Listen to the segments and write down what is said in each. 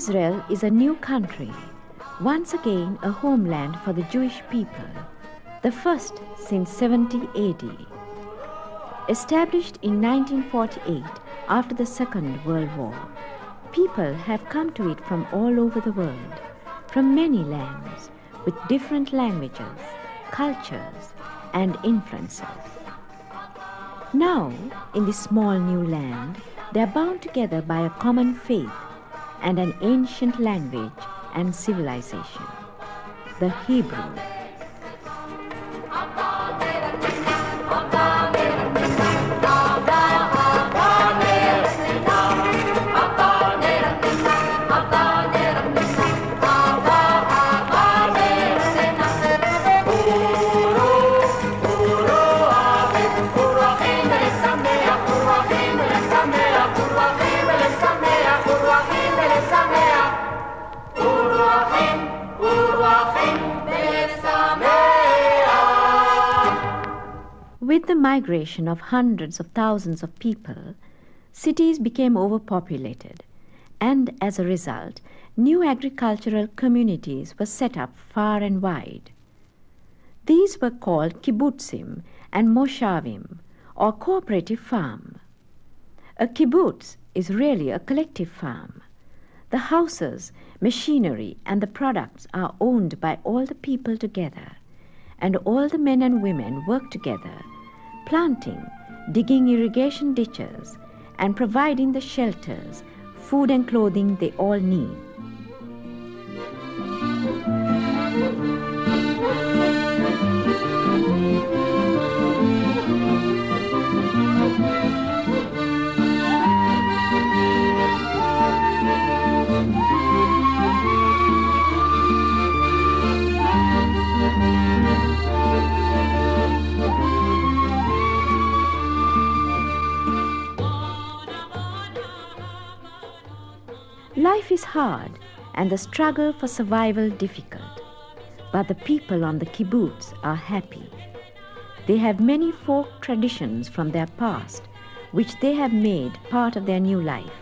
Israel is a new country, once again a homeland for the Jewish people, the first since 70 AD. Established in 1948 after the Second World War, people have come to it from all over the world, from many lands, with different languages, cultures, and influences. Now, in this small new land, they are bound together by a common faith and an ancient language and civilization, the Hebrew. With the migration of hundreds of thousands of people, cities became overpopulated, and as a result, new agricultural communities were set up far and wide. These were called kibbutzim and moshavim, or cooperative farm. A kibbutz is really a collective farm. The houses, machinery, and the products are owned by all the people together, and all the men and women work together, planting, digging irrigation ditches, and providing the shelters, food and clothing they all need. Life is hard and the struggle for survival difficult, but the people on the kibbutz are happy. They have many folk traditions from their past, which they have made part of their new life.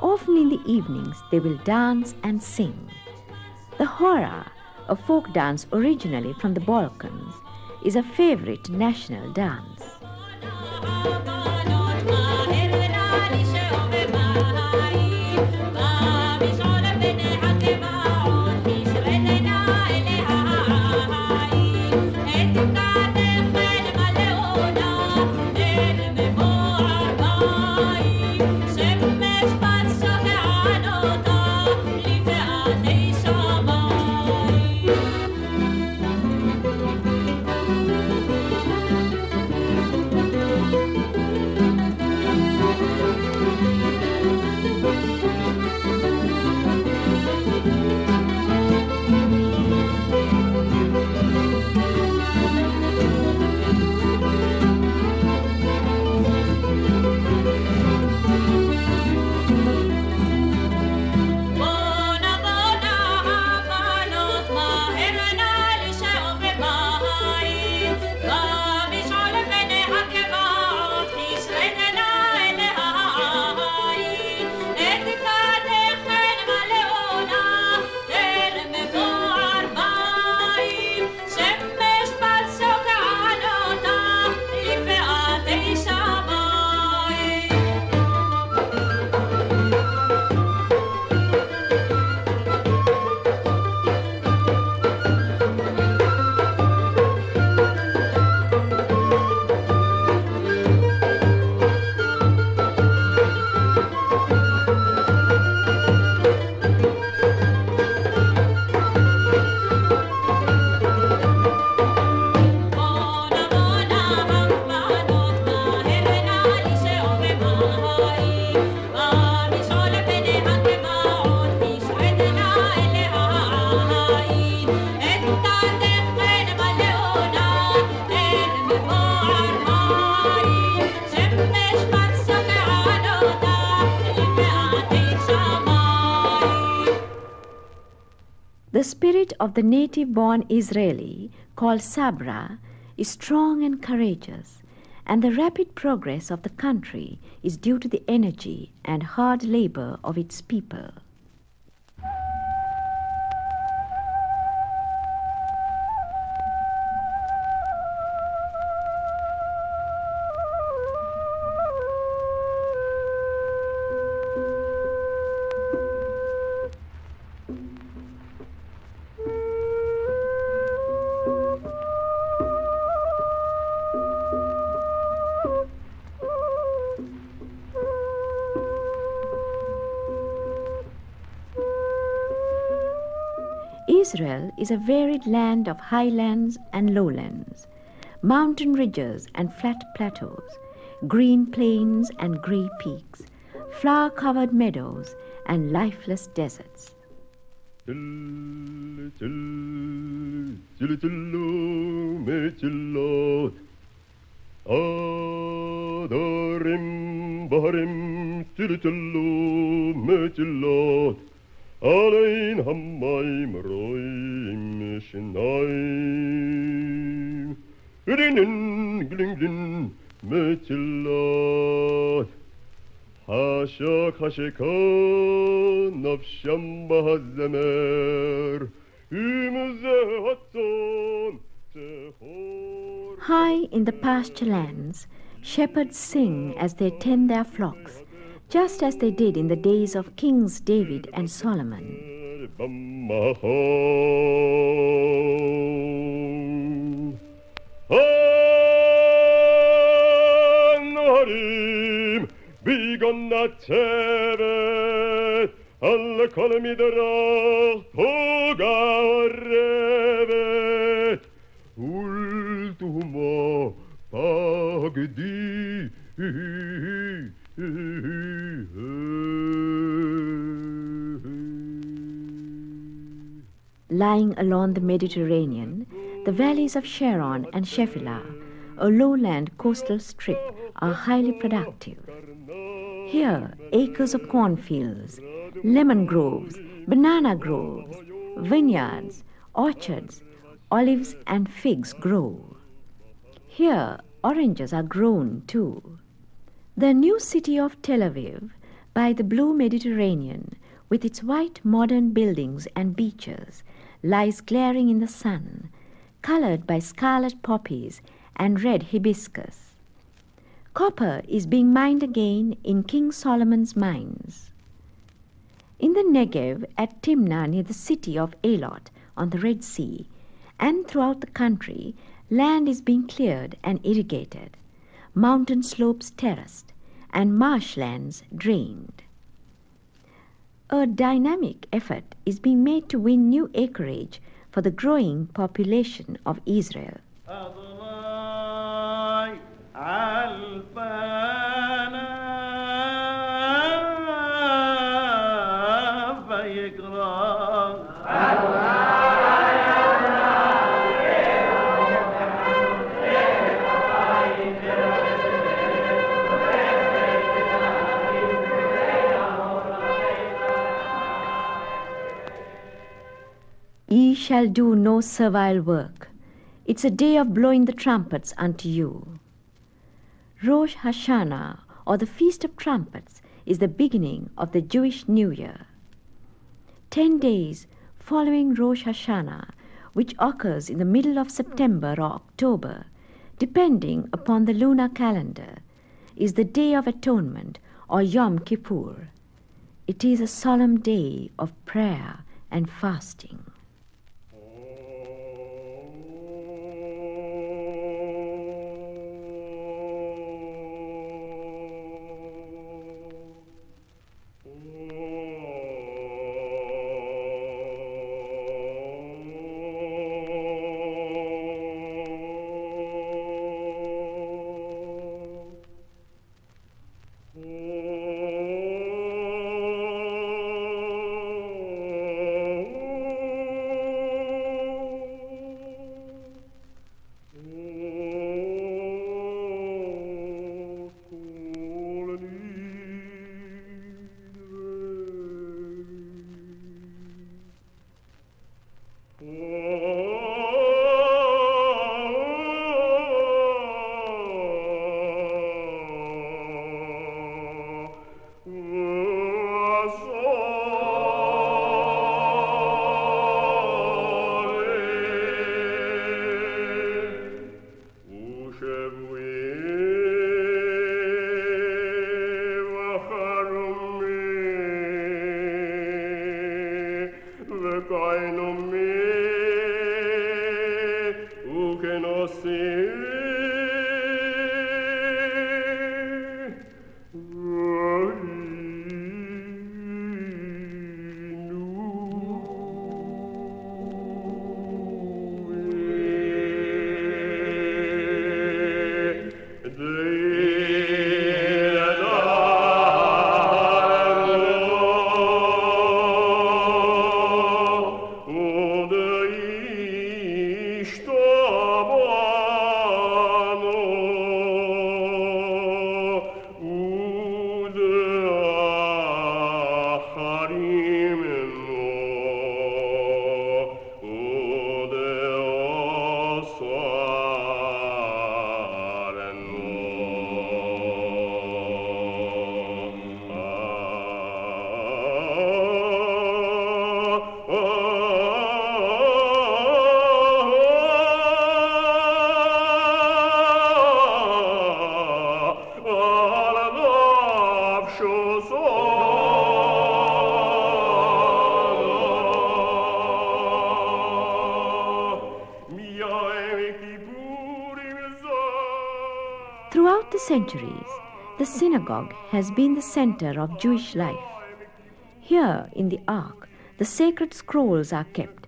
Often in the evenings they will dance and sing. The hora, a folk dance originally from the Balkans, is a favorite national dance. The spirit of the native-born Israeli, called Sabra, is strong and courageous, and the rapid progress of the country is due to the energy and hard labor of its people. Israel is a varied land of highlands and lowlands, mountain ridges and flat plateaus, green plains and grey peaks, flower-covered meadows and lifeless deserts. Alleen hammaim roim shinaim Rinin glinglin metillat Hashak hasheka nafsham bahazzemer Umzehatson tehor. High in the pasture lands, shepherds sing as they tend their flocks, just as they did in the days of Kings David and Solomon. Lying along the Mediterranean, the valleys of Sharon and Shephelah, a lowland coastal strip, are highly productive. Here, acres of cornfields, lemon groves, banana groves, vineyards, orchards, olives and figs grow. Here, oranges are grown too. The new city of Tel Aviv, by the blue Mediterranean, with its white modern buildings and beaches, lies glaring in the sun, colored by scarlet poppies and red hibiscus. Copper is being mined again in King Solomon's mines. In the Negev at Timnah near the city of Elot on the Red Sea, and throughout the country, land is being cleared and irrigated, mountain slopes terraced, and marshlands drained. A dynamic effort is being made to win new acreage for the growing population of Israel. Ye shall do no servile work. It's a day of blowing the trumpets unto you. Rosh Hashanah, or the Feast of Trumpets, is the beginning of the Jewish New Year. 10 days following Rosh Hashanah, which occurs in the middle of September or October, depending upon the lunar calendar, is the Day of Atonement, or Yom Kippur. It is a solemn day of prayer and fasting. Throughout the centuries, the synagogue has been the center of Jewish life. Here in the Ark, the sacred scrolls are kept,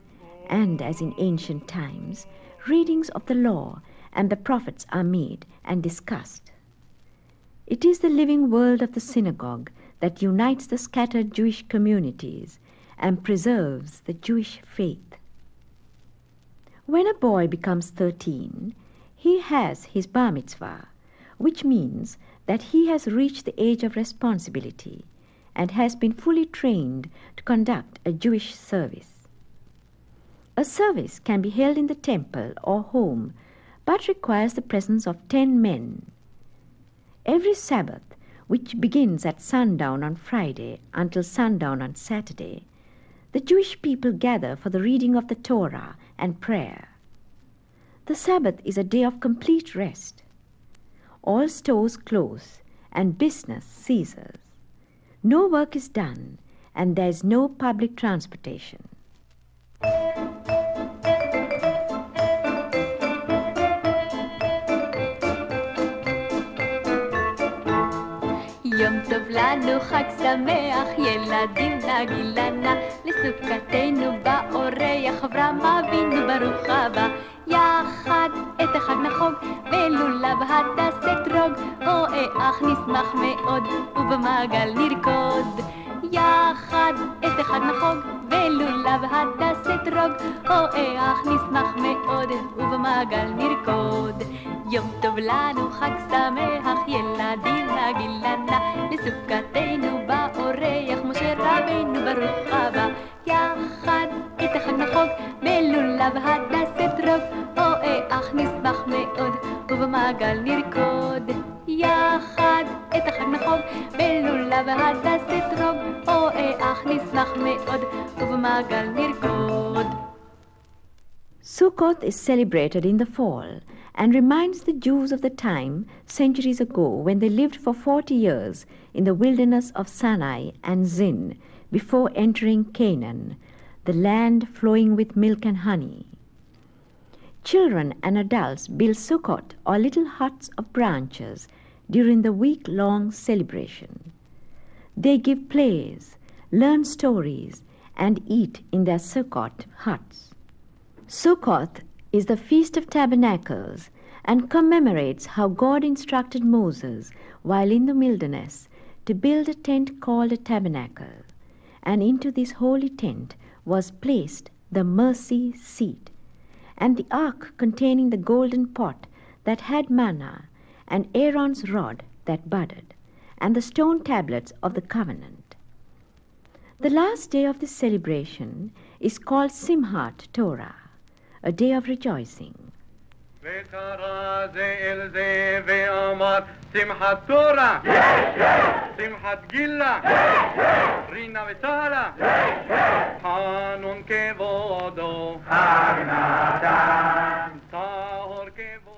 and as in ancient times, readings of the law and the prophets are made and discussed. It is the living world of the synagogue that unites the scattered Jewish communities and preserves the Jewish faith. When a boy becomes 13, he has his bar mitzvah, which means that he has reached the age of responsibility and has been fully trained to conduct a Jewish service. A service can be held in the temple or home, but requires the presence of 10 men. Every Sabbath, which begins at sundown on Friday until sundown on Saturday, the Jewish people gather for the reading of the Torah and prayer. The Sabbath is a day of complete rest. All stores close and business ceases. No work is done and there is no public transportation. יום טוב לנו, חג שמח, ילדים נגילנה, לסוכתנו באורח, אברהם אבינו ברוך הבא. יחד את החג נחוג, ולולב הדס אתרוג, אך נשמח מאוד, ובמעגל נרקוד. יחד את החג נחוג, ולולב הדס אתרוג, אך נשמח מאוד, ובמעגל נרקוד. יום טוב לנו, חג שמח, ילדים נגילנה, לסוכתנו באורח, משה רבינו ברוך הבא. יחד את החג נחוג, ולולב הדס אתרוג, אך נשמח מאוד, ובמעגל נרקוד. יחד את החג נחוג, ולולב הדס אתרוג, אך נשמח מאוד, ובמעגל נרקוד. Sukkot is celebrated in the fall and reminds the Jews of the time centuries ago when they lived for 40 years in the wilderness of Sinai and Zin before entering Canaan, the land flowing with milk and honey. Children and adults build Sukkot or little huts of branches during the week-long celebration. They give plays, learn stories, and eat in their Sukkot huts. Sukkot is the Feast of Tabernacles and commemorates how God instructed Moses while in the wilderness to build a tent called a tabernacle, and into this holy tent was placed the mercy seat, and the ark containing the golden pot that had manna, and Aaron's rod that budded, and the stone tablets of the covenant. The last day of this celebration is called Simchat Torah, a day of rejoicing. וקרא זה אל זה ואמר שמחת תורה, שמחת גילה, רינה וצהלה, חנון כבודו, חג נתן, טהור כבודו.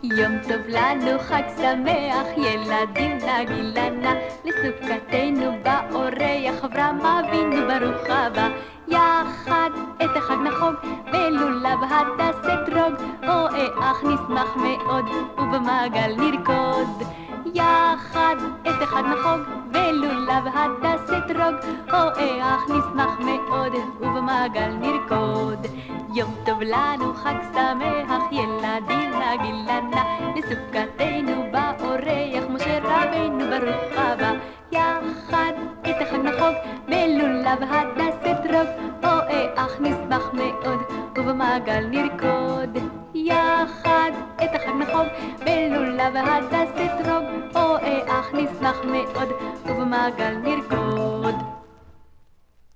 יום טוב לנו, חג שמח, ילדים נגילנה, לסוכתנו באורח, אברהם אבינו ברוך הבא. יחד את החג נחוג, ולולב הדס אתרוג, אך נשמח מאוד, ובמעגל נרקוד. יחד את החג נחוג, ולולב הדס אתרוג, אך נשמח מאוד, ובמעגל נרקוד. יום טוב לנו, חג שמח, ילדים נגילנה, לסוכתנו באורח, משה רבינו ברוך הבא. יחד את החג נחוג, ולולב הדס אתרוג, אך נשמח מאוד, ובמעגל נרקוד. יחד את החג נחוג, ולולב הדס אתרוג, אך נשמח מאוד, ובמעגל נרקוד.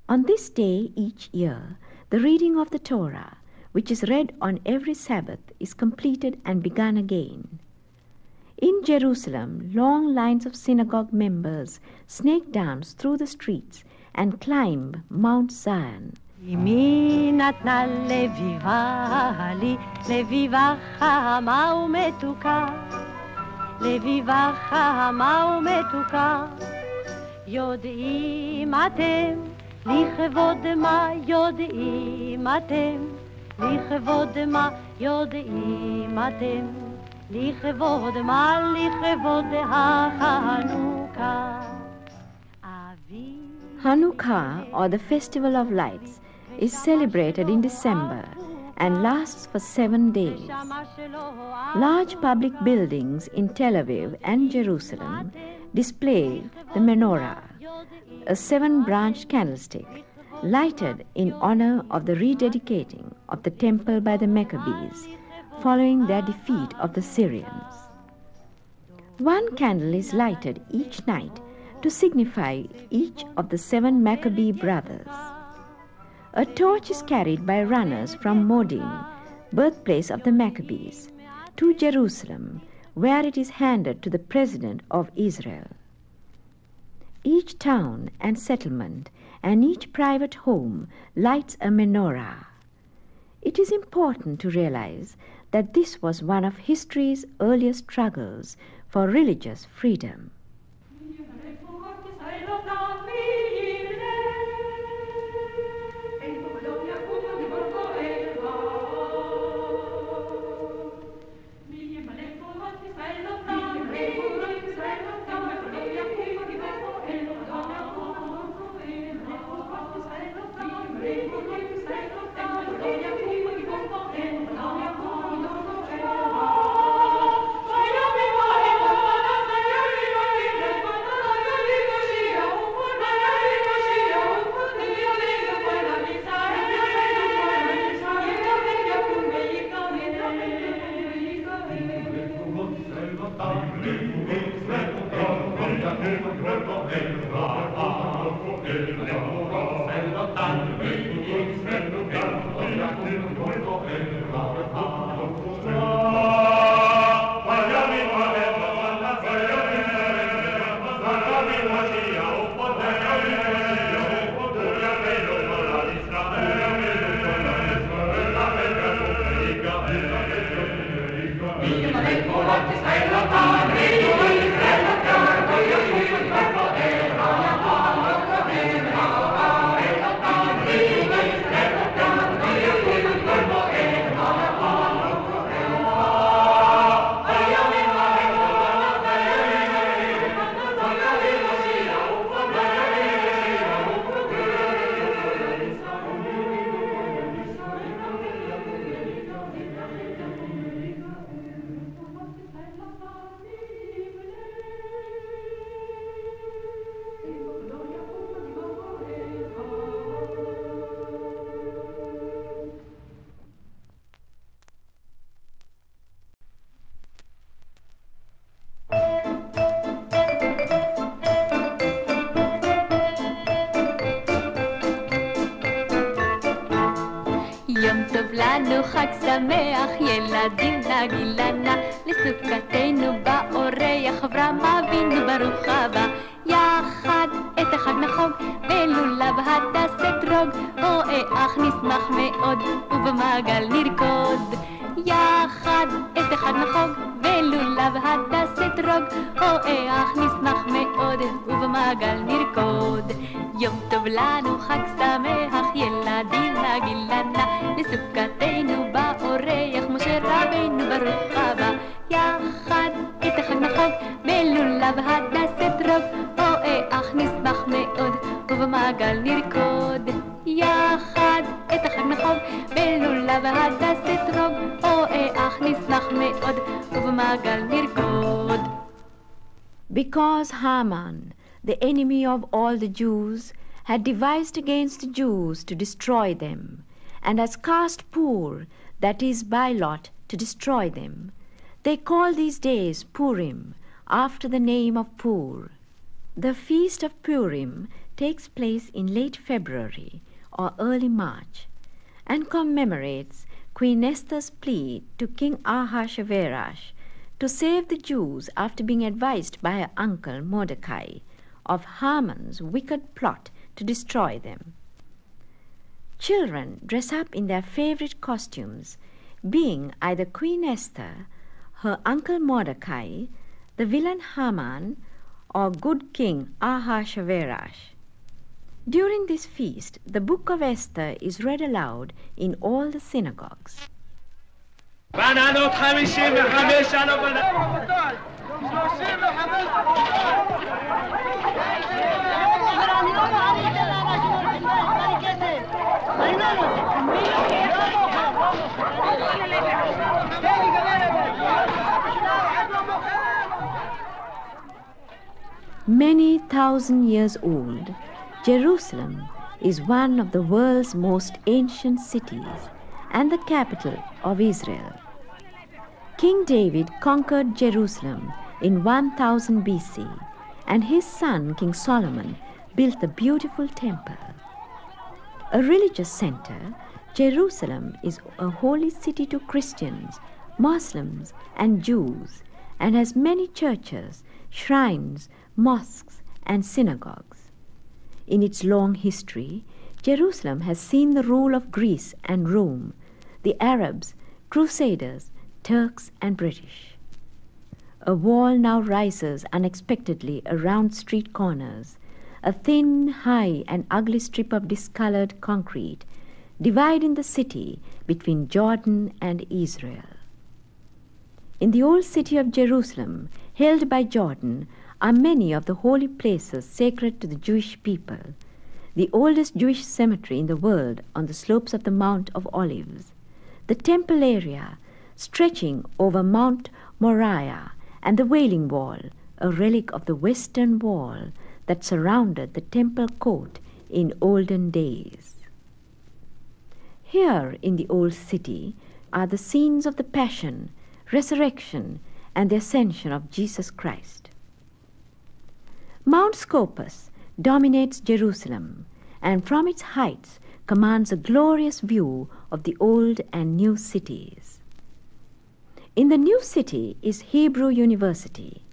On this day each year, the reading of the Torah, which is read on every Sabbath, is completed and begun again. In Jerusalem, long lines of synagogue members snake dance through the streets and climb Mount Zion, אמי נתנה לביבה לי, לביבה חמה ומתוקה, לביבה חמה ומתוקה. יודעים אתם, לכבוד מה יודעים אתם, לכבוד מה יודעים אתם, לכבוד מה, לכבוד החנוכה. Hanukkah, or the Festival of Lights, is celebrated in December and lasts for 7 days. Large public buildings in Tel Aviv and Jerusalem display the menorah, a 7-branched candlestick, lighted in honor of the rededicating of the temple by the Maccabees, following their defeat of the Syrians. 1 candle is lighted each night to signify each of the 7 Maccabee brothers. A torch is carried by runners from Modin, birthplace of the Maccabees, to Jerusalem, where it is handed to the President of Israel. Each town and settlement and each private home lights a menorah. It is important to realize that this was one of history's earliest struggles for religious freedom. חג שמח ילדים לגילנה, לסוכתנו באורח אברהם אבינו ברוך הבא. יחד את החג נחוג בלולב הדס אתרוג, אך נשמח מאוד ובמעגל נרקוד. יחד את החג נחוג בלולב הדס אתרוג, אך נשמח מאוד ובמעגל נרקוד. יום טוב לנו חג שמח ילדים לגילנה, לסוכתנו באורח משה רבינו ברוך הבא. יחד את החג נחוג בלולב הדס אתרוג, אך נשמח מאוד ובמעגל נרקוד. יחד את החג נחוג בלולב הדס אתרוג, אך נשמח מאוד ובמעגל נרקוד. Because Haman, the enemy of all the Jews, had devised against the Jews to destroy them, and has cast Pur, that is by lot, to destroy them, they call these days Purim, after the name of Pur. The feast of Purim takes place in late February or early March, and commemorates Queen Esther's plea to King Ahasuerus to save the Jews after being advised by her uncle Mordecai of Haman's wicked plot to destroy them. Children dress up in their favorite costumes, being either Queen Esther, her uncle Mordecai, the villain Haman, or good King Ahasuerus. During this feast, the Book of Esther is read aloud in all the synagogues. Many thousand years old, Jerusalem is one of the world's most ancient cities and the capital of Israel. King David conquered Jerusalem in 1000 BC, and his son King Solomon built the beautiful temple. A religious center, Jerusalem is a holy city to Christians, Muslims, and Jews, and has many churches, shrines, mosques, and synagogues. In its long history, Jerusalem has seen the rule of Greece and Rome, the Arabs, Crusaders, Turks, and British. A wall now rises unexpectedly around street corners, a thin, high, and ugly strip of discolored concrete dividing the city between Jordan and Israel. In the old city of Jerusalem, held by Jordan, are many of the holy places sacred to the Jewish people, the oldest Jewish cemetery in the world on the slopes of the Mount of Olives, the temple area stretching over Mount Moriah, and the Wailing Wall, a relic of the Western Wall that surrounded the temple court in olden days. Here in the old city are the scenes of the Passion, Resurrection, and the Ascension of Jesus Christ. Mount Scopus dominates Jerusalem, and from its heights commands a glorious view of the old and new cities. In the new city is Hebrew University.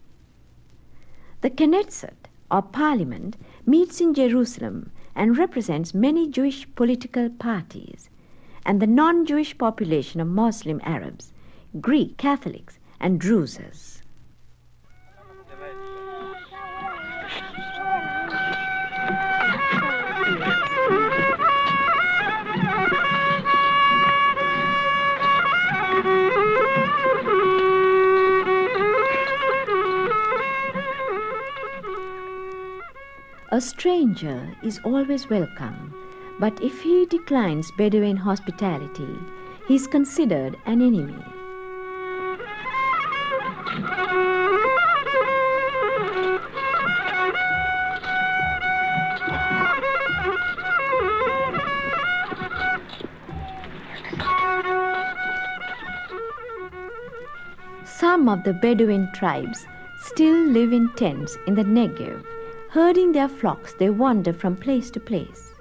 The Knesset, or Parliament, meets in Jerusalem and represents many Jewish political parties, and the non-Jewish population of Muslim Arabs, Greek Catholics, and Druzes. A stranger is always welcome, but if he declines Bedouin hospitality, he is considered an enemy. Some of the Bedouin tribes still live in tents in the Negev. Herding their flocks, they wander from place to place.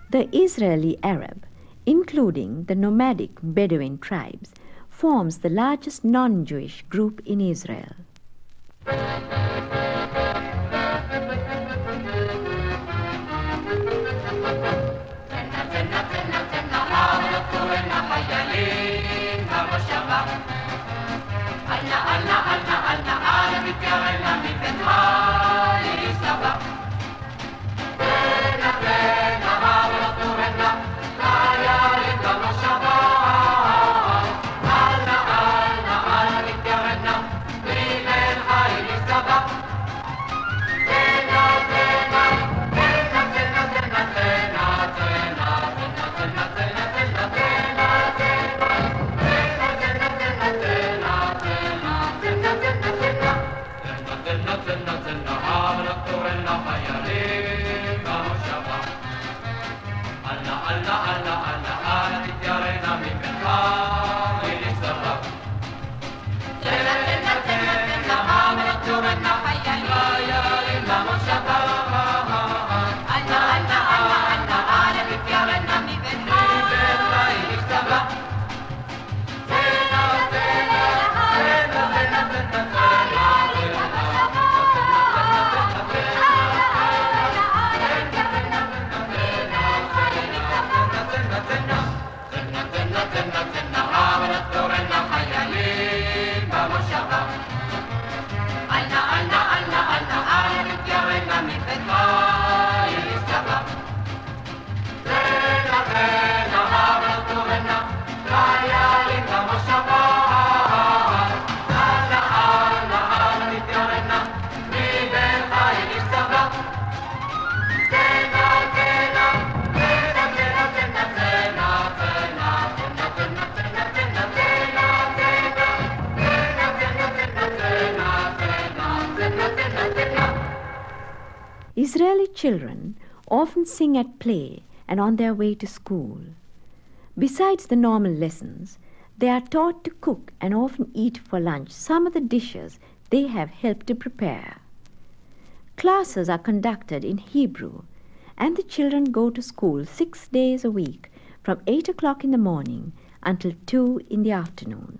The Israeli Arab, including the nomadic Bedouin tribes, forms the largest non-Jewish group in Israel. Israeli children often sing at play and on their way to school. Besides the normal lessons, they are taught to cook and often eat for lunch some of the dishes they have helped to prepare. Classes are conducted in Hebrew, and the children go to school 6 days a week from 8 o'clock in the morning until 2 in the afternoon.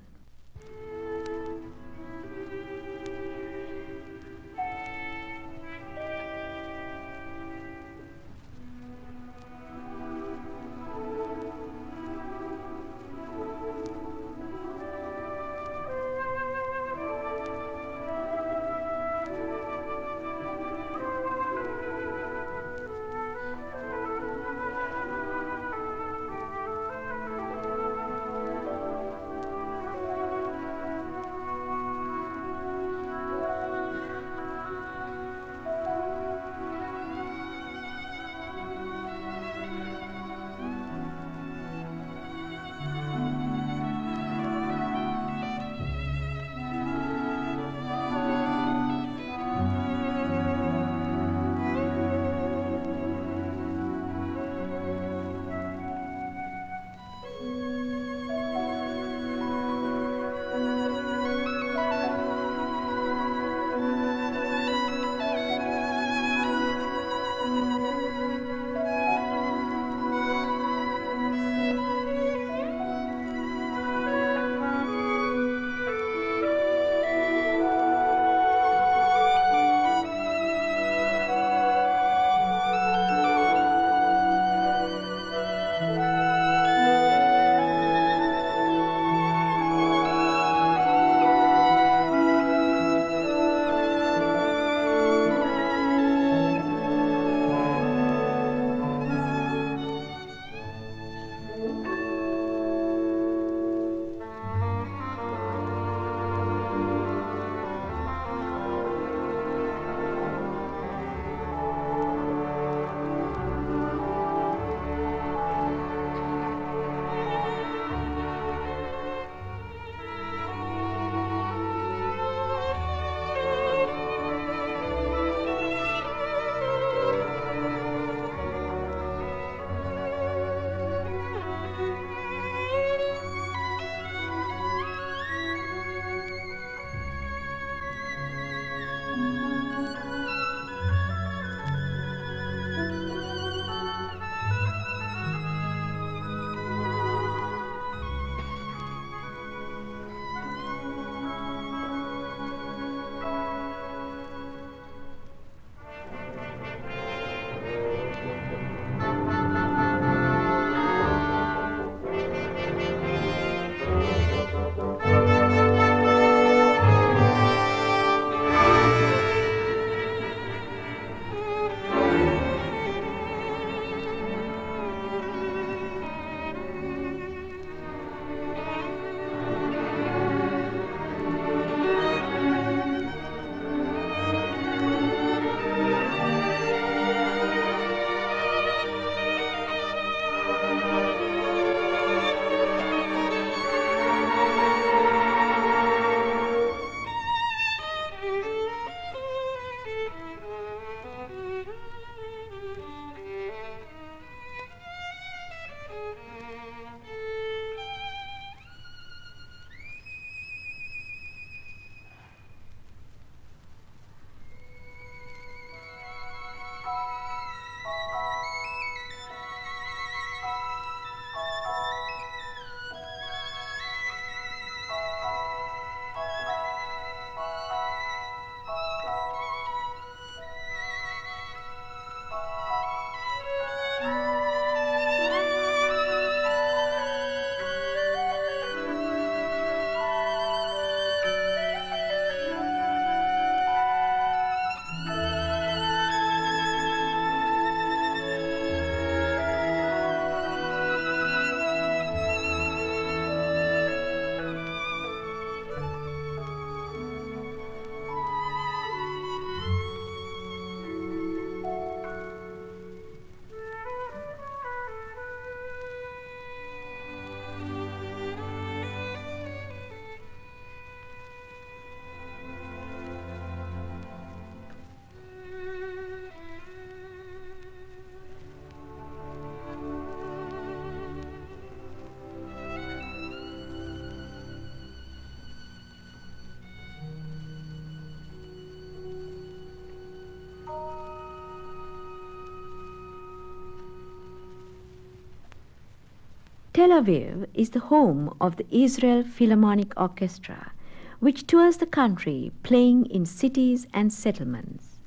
Tel Aviv is the home of the Israel Philharmonic Orchestra, which tours the country playing in cities and settlements.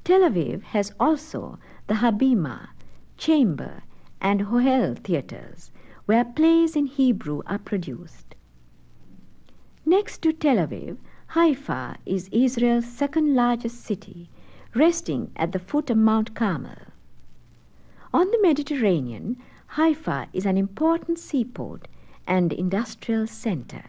Tel Aviv has also the Habima, Chamber, and Ohel theaters, where plays in Hebrew are produced. Next to Tel Aviv, Haifa is Israel's second largest city, resting at the foot of Mount Carmel. On the Mediterranean, Haifa is an important seaport and industrial center.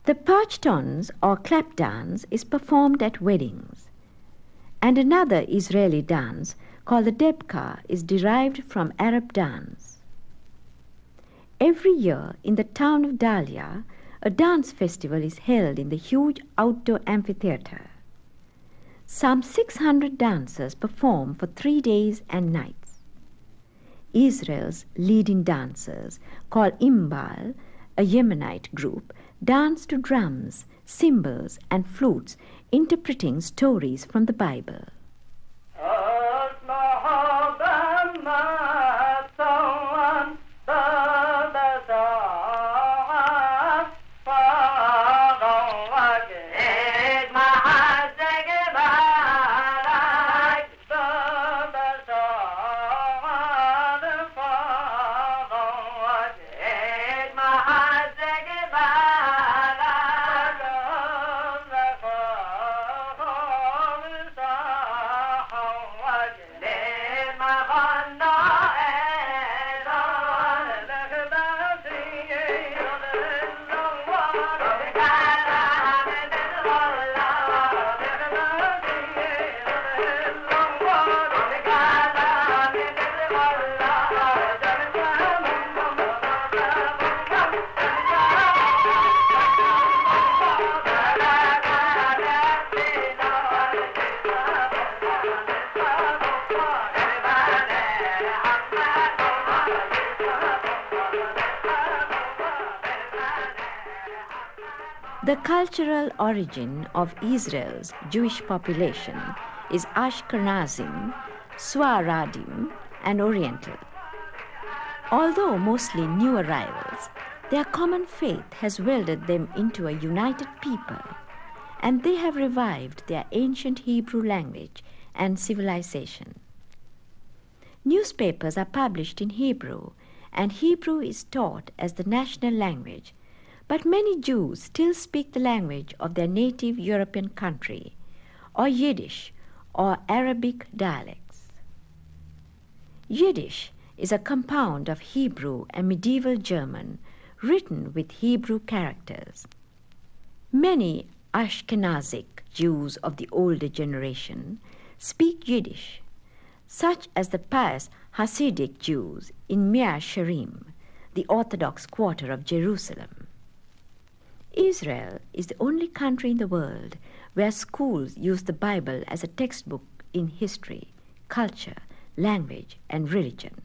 The Pashtuns or clap dance is performed at weddings, and another Israeli dance called the Debka is derived from Arab dance. Every year in the town of Dalia, a dance festival is held in the huge outdoor amphitheater. Some 600 dancers perform for 3 days and nights. Israel's leading dancers, called Imbal, a Yemenite group, dance to drums, cymbals, and flutes, interpreting stories from the Bible. The cultural origin of Israel's Jewish population is Ashkenazim, Sfaradim, and Oriental. Although mostly new arrivals, their common faith has welded them into a united people, and they have revived their ancient Hebrew language and civilization. Newspapers are published in Hebrew, and Hebrew is taught as the national language, but many Jews still speak the language of their native European country, or Yiddish, or Arabic dialects. Yiddish is a compound of Hebrew and medieval German written with Hebrew characters. Many Ashkenazic Jews of the older generation speak Yiddish, such as the pious Hasidic Jews in Mea Shearim, the Orthodox quarter of Jerusalem. Israel is the only country in the world where schools use the Bible as a textbook in history, culture, language, and religion.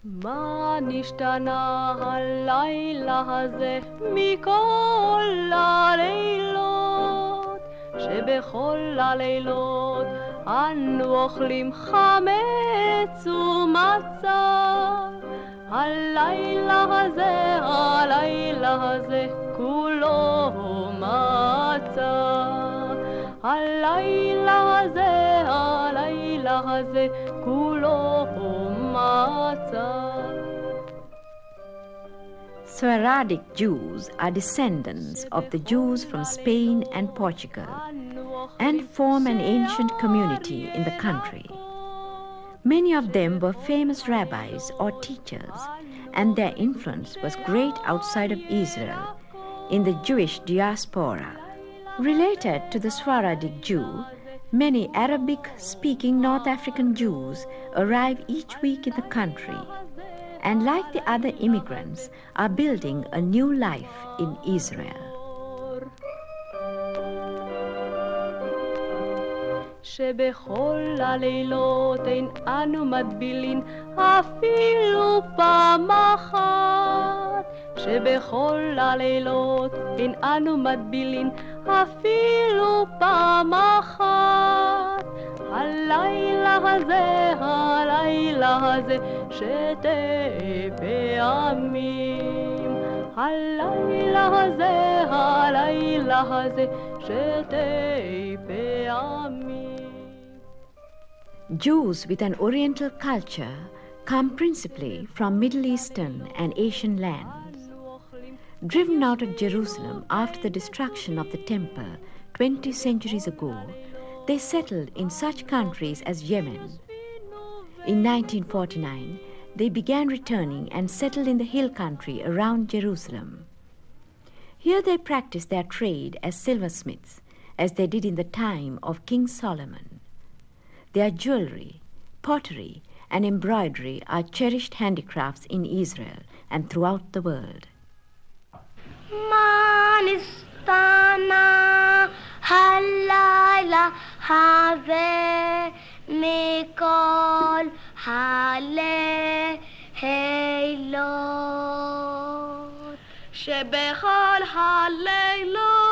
מה נשתנה הלילה הזה מכל הלילות, שבכל הלילות אנו אוכלים חמץ ומצה. הלילה הזה כולו מצה. הלילה הזה כולו מצה. Sephardic Jews are descendants of the Jews from Spain and Portugal and form an ancient community in the country. Many of them were famous rabbis or teachers, and their influence was great outside of Israel in the Jewish diaspora. Related to the Sephardic Jew, many Arabic-speaking North African Jews arrive each week in the country, and like the other immigrants, are building a new life in Israel. שבכל הלילות אין אנו מטבילין אפילו פעם אחת. שבכל הלילות אין אנו מטבילין אפילו פעם אחת. הלילה הזה שתי פעמים. הלילה הזה שתי פעמים. Jews with an Oriental culture come principally from Middle Eastern and Asian lands. Driven out of Jerusalem after the destruction of the temple 20 centuries ago, they settled in such countries as Yemen. In 1949, they began returning and settled in the hill country around Jerusalem. Here they practiced their trade as silversmiths, as they did in the time of King Solomon. Their jewelry, pottery, and embroidery are cherished handicrafts in Israel and throughout the world. Manistana halayla have mikol haleilot shebechol haleilot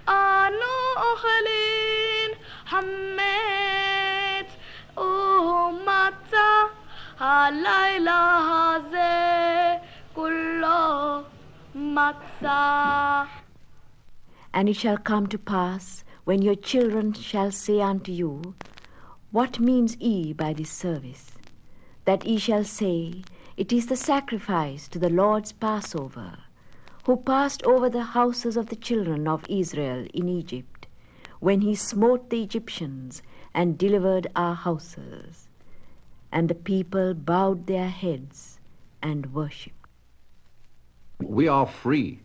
anu ochelin hametz umatza halayla hazeh kullo matzah. And it shall come to pass, when your children shall say unto you, What means ye by this service? That ye shall say, It is the sacrifice to the Lord's Passover, who passed over the houses of the children of Israel in Egypt, when he smote the Egyptians and delivered our houses. And the people bowed their heads and worshipped. We are free.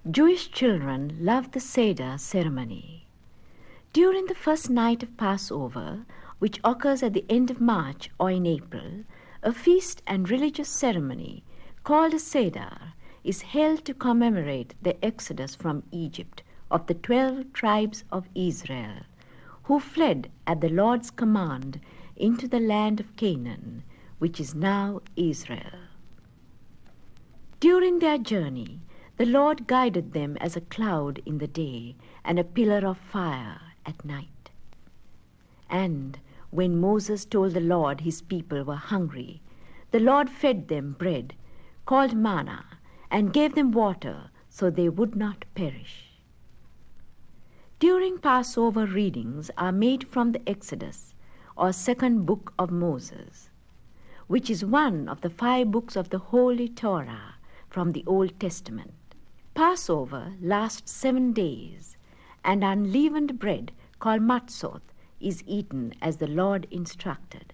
Jewish children love the Seder ceremony. During the first night of Passover, which occurs at the end of March or in April, a feast and religious ceremony called a Seder is held to commemorate the exodus from Egypt of the 12 tribes of Israel, who fled at the Lord's command into the land of Canaan, which is now Israel. During their journey, the Lord guided them as a cloud in the day and a pillar of fire at night. And when Moses told the Lord his people were hungry, the Lord fed them bread, called manna, and gave them water so they would not perish. During Passover readings are made from the Exodus, or second book of Moses, which is one of the 5 books of the Holy Torah from the Old Testament. Passover lasts 7 days, and unleavened bread called matzot is eaten as the Lord instructed.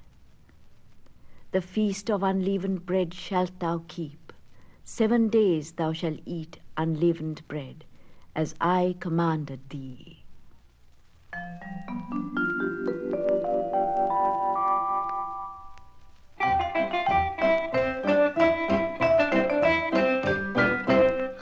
The feast of unleavened bread shalt thou keep. 7 days thou shalt eat unleavened bread, as I commanded thee.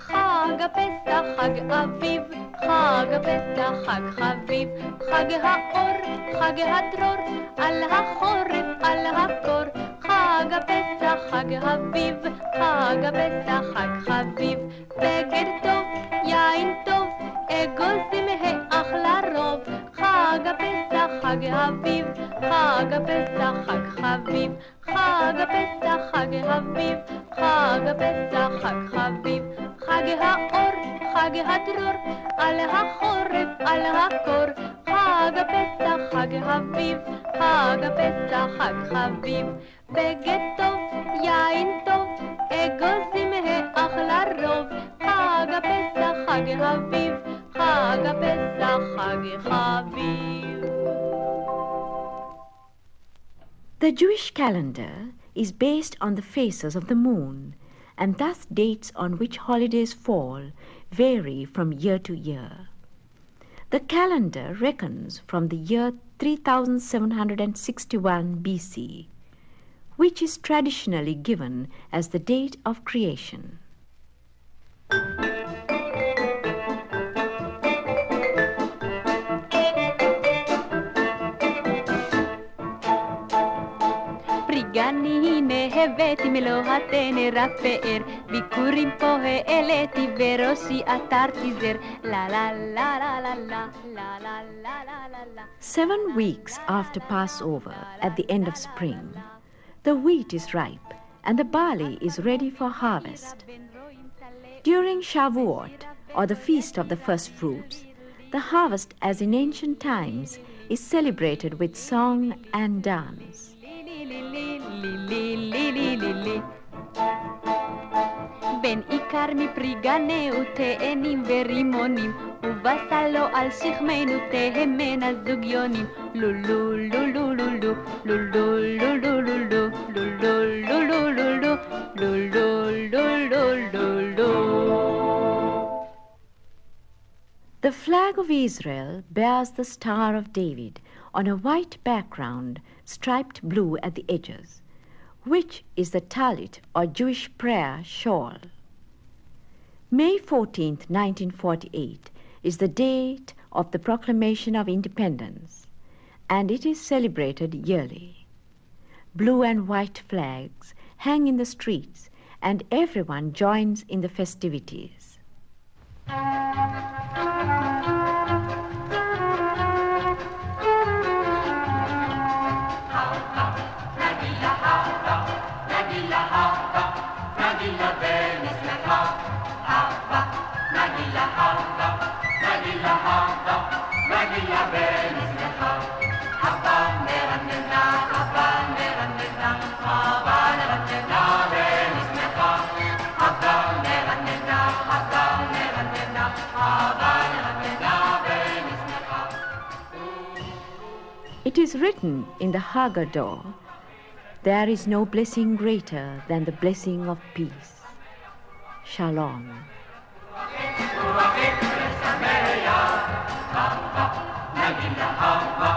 חג הפסח, חג אביב, חג הפסח, חג חביב, חג האור, חג הדרור, על החורף, על הקור. חג הפסח, חג אביב, חג הפסח, חג חביב, בגד טוב, יין טוב, אגוזים האח לרוב. חג הפסח, חג אביב, חג הפסח, חג חביב, חג הפסח, חג אביב, חג הפסח, חג חביב, חג האור, חג הדרור, על החורף, על הקור. חג הפסח, חג אביב, חג הפסח, חג חביב, בגד טוב, יין טוב, אגוזים האח לרוב. חג הפסח, חג אביב, חג הפסח, חג חביב. The Jewish calendar is based on the phases of the moon, and thus dates on which holidays fall vary from year to year. The calendar reckons from the year 3761 BC, which is traditionally given as the date of creation. פריגני הבאתי מלוהתי נרף פאר, ביקורים פה העליתי וראשי עטרתי זר. לה לה לה לה לה לה לה לה לה לה לה. 7 weeks after Passover, at the end of spring, the wheat is ripe and the barley is ready for harvest. During Shavuot, or the feast of the first fruits, the harvest, as in ancient times, is celebrated with song and dance. בין עיקר מפרי גנהו תאנים ורימונים, ובשל לו על שכמנו תהמנה זוגיונים. לולו לולו לולו לולו לולו לולו לולו לולו לולו לולו לולו. The flag of Israel bears the Star of David on a white background striped blue at the edges, which is the talit, or Jewish prayer shawl. May 14th, 1948 is the date of the Proclamation of Independence, and it is celebrated yearly. Blue and white flags hang in the streets, and everyone joins in the festivities. It is written in the Haggadah, "There is no blessing greater than the blessing of peace." Shalom. Nagila hava,